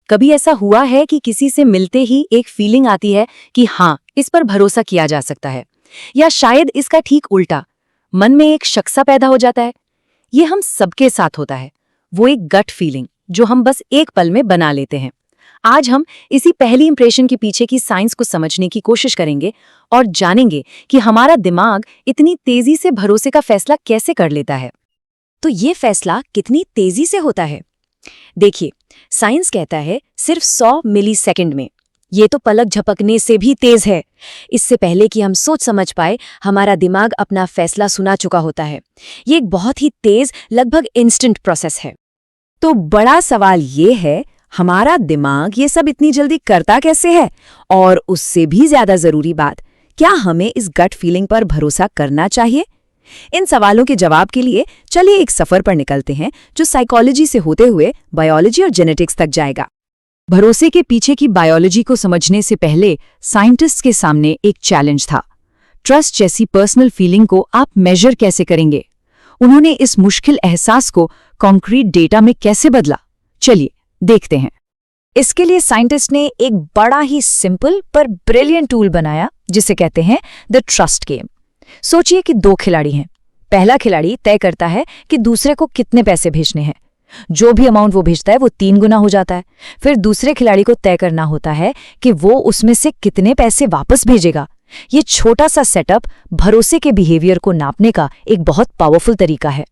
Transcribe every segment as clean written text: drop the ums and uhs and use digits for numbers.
कभी ऐसा हुआ है कि किसी से मिलते ही एक फीलिंग आती है कि हाँ, इस पर भरोसा किया जा सकता है, या शायद इसका ठीक उल्टा, मन में एक शक सा पैदा हो जाता है। ये हम सबके साथ होता है, वो एक गट फीलिंग जो हम बस एक पल में बना लेते हैं। आज हम इसी पहली इंप्रेशन के पीछे की साइंस को समझने की कोशिश करेंगे और जानेंगे कि हमारा दिमाग इतनी तेजी से भरोसे का फैसला कैसे कर लेता है। तो ये फैसला कितनी तेजी से होता है? देखिए, साइंस कहता है सिर्फ 100 मिलीसेकंड में। ये तो पलक झपकने से भी तेज है। इससे पहले कि हम सोच समझ पाए, हमारा दिमाग अपना फैसला सुना चुका होता है। ये एक बहुत ही तेज, लगभग इंस्टेंट प्रोसेस है। तो बड़ा सवाल ये है, हमारा दिमाग ये सब इतनी जल्दी करता कैसे है? और उससे भी ज्यादा जरूरी बात, क्या हमें इस गट फीलिंग पर भरोसा करना चाहिए? इन सवालों के जवाब के लिए चलिए एक सफर पर निकलते हैं जो साइकोलॉजी से होते हुए बायोलॉजी और जेनेटिक्स तक जाएगा। भरोसे के पीछे की बायोलॉजी को समझने से पहले साइंटिस्ट्स के सामने एक चैलेंज था। ट्रस्ट जैसी पर्सनल फीलिंग को आप मेजर कैसे करेंगे? उन्होंने इस मुश्किल एहसास को कॉन्क्रीट डेटा में कैसे बदला? चलिए देखते हैं। इसके लिए साइंटिस्ट ने एक बड़ा ही सिंपल पर ब्रिलियंट टूल बनाया जिसे कहते हैं द ट्रस्ट गेम। सोचिए कि दो खिलाड़ी हैं। पहला खिलाड़ी तय करता है कि दूसरे को कितने पैसे भेजने हैं। जो भी अमाउंट वो भेजता है वो 3 गुना हो जाता है। फिर दूसरे खिलाड़ी को तय करना होता है कि वो उसमें से कितने पैसे वापस भेजेगा। ये छोटा सा सेटअप भरोसे के बिहेवियर को नापने का एक बहुत पावरफुल तरीका है।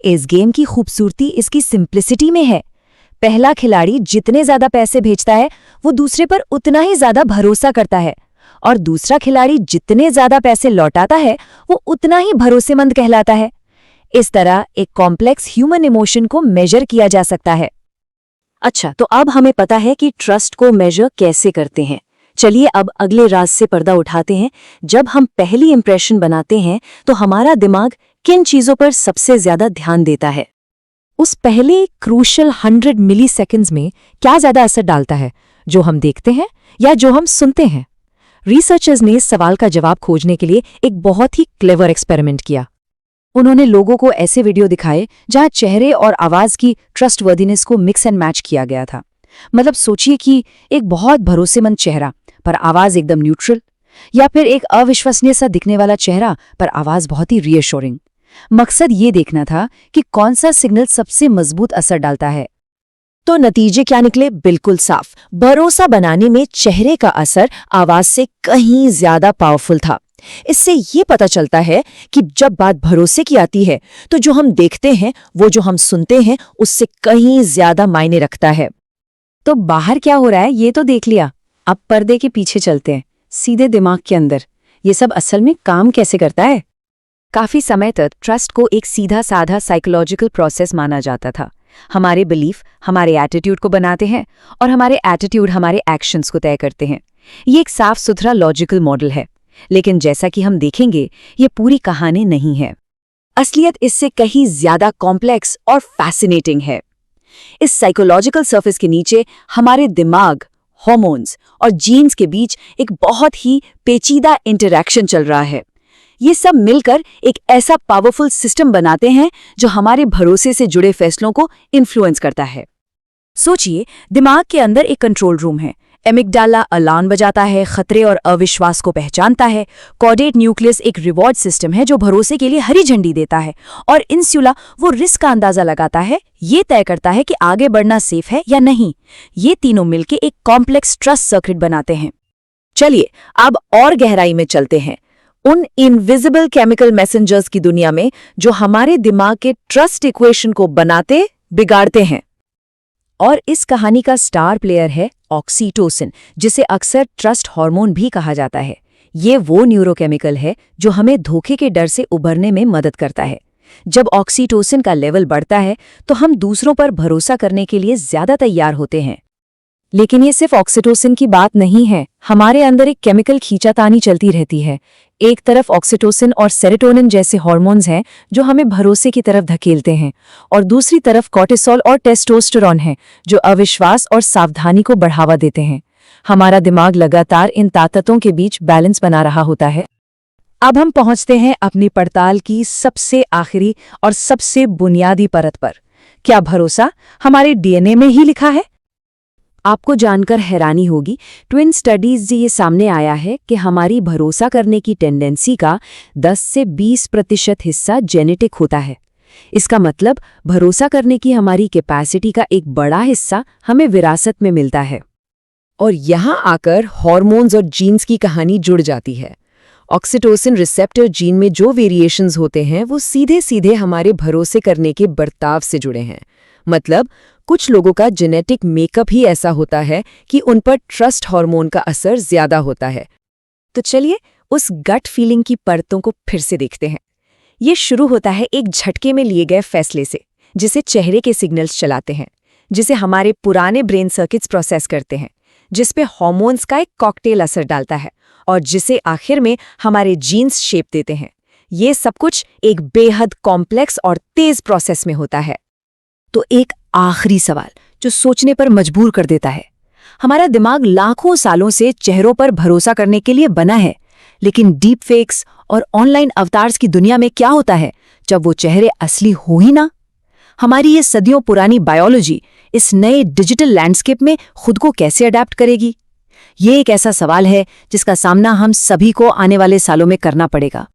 इस गेम की खूबसूरती इसकी सिंप्लिसिटी में है। पहला खिलाड़ी जितने ज्यादा पैसे भेजता है वो दूसरे पर उतना ही ज्यादा भरोसा करता है, और दूसरा खिलाड़ी जितने ज्यादा पैसे लौटाता है वो उतना ही भरोसेमंद कहलाता है। इस तरह एक कॉम्प्लेक्स ह्यूमन इमोशन को मेजर किया जा सकता है। अच्छा, तो अब हमें पता है कि ट्रस्ट को मेजर कैसे करते हैं। चलिए अब अगले राज से पर्दा उठाते हैं। जब हम पहली इंप्रेशन बनाते हैं तो हमारा दिमाग किन चीजों पर सबसे ज्यादा ध्यान देता है? उस पहले क्रूशल 100 मिलीसेकंड्स में क्या ज्यादा असर डालता है, जो हम देखते हैं या जो हम सुनते हैं? रिसर्चर्स ने इस सवाल का जवाब खोजने के लिए एक बहुत ही क्लेवर एक्सपेरिमेंट किया। उन्होंने लोगों को ऐसे वीडियो दिखाए जहां चेहरे और आवाज की ट्रस्टवर्दीनेस को मिक्स एंड मैच किया गया था। मतलब सोचिए कि एक बहुत भरोसेमंद चेहरा पर आवाज एकदम न्यूट्रल, या फिर एक अविश्वसनीय सा दिखने वाला चेहरा पर आवाज बहुत ही रीअश्योरिंग। मकसद ये देखना था कि कौन सा सिग्नल सबसे मजबूत असर डालता है। तो नतीजे क्या निकले? बिल्कुल साफ। भरोसा बनाने में चेहरे का असर आवाज से कहीं ज्यादा पावरफुल था। इससे ये पता चलता है कि जब बात भरोसे की आती है तो जो हम देखते हैं, वो जो हम सुनते हैं, उससे कहीं ज्यादा मायने रखता है। तो बाहर क्या हो रहा है ये तो देख लिया, अब पर्दे के पीछे चलते हैं, सीधे दिमाग के अंदर। ये सब असल में काम कैसे करता है? काफी समय तक ट्रस्ट को एक सीधा साधा साइकोलॉजिकल प्रोसेस माना जाता था। हमारे बिलीफ हमारे एटीट्यूड को बनाते हैं और हमारे एटीट्यूड हमारे एक्शंस को तय करते हैं। ये एक साफ सुथरा लॉजिकल मॉडल है, लेकिन जैसा कि हम देखेंगे ये पूरी कहानी नहीं है। असलियत इससे कहीं ज्यादा कॉम्प्लेक्स और फैसिनेटिंग है। इस साइकोलॉजिकल सरफेस के नीचे हमारे दिमाग, हार्मोन्स और जीन्स के बीच एक बहुत ही पेचीदा इंटरैक्शन चल रहा है। ये सब मिलकर एक ऐसा पावरफुल सिस्टम बनाते हैं जो हमारे भरोसे से जुड़े फैसलों को इन्फ्लुएंस करता है। सोचिए, दिमाग के अंदर एक कंट्रोल रूम है। एमिगडाला अलार्म बजाता है, खतरे और अविश्वास को पहचानता है। कॉर्डेट न्यूक्लियस एक रिवॉर्ड सिस्टम है जो भरोसे के लिए हरी झंडी देता है, और इंसुला वो रिस्क का अंदाजा लगाता है, ये तय करता है कि आगे बढ़ना सेफ है या नहीं। ये तीनों मिलकर एक कॉम्प्लेक्स ट्रस्ट सर्किट बनाते हैं। चलिए अब और गहराई में चलते हैं, उन इनविजिबल केमिकल मैसेंजर्स की दुनिया में जो हमारे दिमाग के ट्रस्ट इक्वेशन को बनाते बिगाड़ते हैं। और इस कहानी का स्टार प्लेयर है ऑक्सीटोसिन, जिसे अक्सर ट्रस्ट हार्मोन भी कहा जाता है। ये वो न्यूरोकेमिकल है जो हमें धोखे के डर से उबरने में मदद करता है। जब ऑक्सीटोसिन का लेवल बढ़ता है तो हम दूसरों पर भरोसा करने के लिए ज्यादा तैयार होते हैं। लेकिन ये सिर्फ ऑक्सीटोसिन की बात नहीं है, हमारे अंदर एक केमिकल खींचातानी चलती रहती है। एक तरफ ऑक्सीटोसिन और सेरोटोनिन जैसे हार्मोन्स हैं जो हमें भरोसे की तरफ धकेलते हैं, और दूसरी तरफ कॉर्टिसोल और टेस्टोस्टेरोन हैं जो अविश्वास और सावधानी को बढ़ावा देते हैं। हमारा दिमाग लगातार इन ताकतों के बीच बैलेंस बना रहा होता है। अब हम पहुंचते हैं अपनी पड़ताल की सबसे आखिरी और सबसे बुनियादी परत पर। क्या भरोसा हमारे डीएनए में ही लिखा है? आपको जानकर हैरानी होगी, ट्विन स्टडीज से ये सामने आया है कि हमारी भरोसा करने की टेंडेंसी का 10 से 20% हिस्सा जेनेटिक होता है। इसका मतलब भरोसा करने की हमारी कैपेसिटी का एक बड़ा हिस्सा हमें विरासत में मिलता है। और यहाँ आकर हार्मोन्स और जीन्स की कहानी जुड़ जाती है। ऑक्सीटोसिन रिसेप्टर जीन में जो वेरिएशंस होते हैं वो सीधे सीधे हमारे भरोसे करने के बर्ताव से जुड़े हैं। मतलब कुछ लोगों का जेनेटिक मेकअप ही ऐसा होता है कि उन पर ट्रस्ट हार्मोन का असर ज्यादा होता है। तो चलिए उस गट फीलिंग की परतों को फिर से देखते हैं। ये शुरू होता है एक झटके में लिए गए फैसले से, जिसे चेहरे के सिग्नल्स चलाते हैं, जिसे हमारे पुराने ब्रेन सर्किट्स प्रोसेस करते हैं, जिस पे हार्मोन्स का एक कॉकटेल असर डालता है और जिसे आखिर में हमारे जीन्स शेप देते हैं। ये सब कुछ एक बेहद कॉम्प्लेक्स और तेज प्रोसेस में होता है। तो एक आखिरी सवाल जो सोचने पर मजबूर कर देता है। हमारा दिमाग लाखों सालों से चेहरों पर भरोसा करने के लिए बना है, लेकिन डीप फेक्स और ऑनलाइन अवतार्स की दुनिया में क्या होता है जब वो चेहरे असली हो ही ना? हमारी ये सदियों पुरानी बायोलॉजी इस नए डिजिटल लैंडस्केप में खुद को कैसे अडैप्ट करेगी? ये एक ऐसा सवाल है जिसका सामना हम सभी को आने वाले सालों में करना पड़ेगा।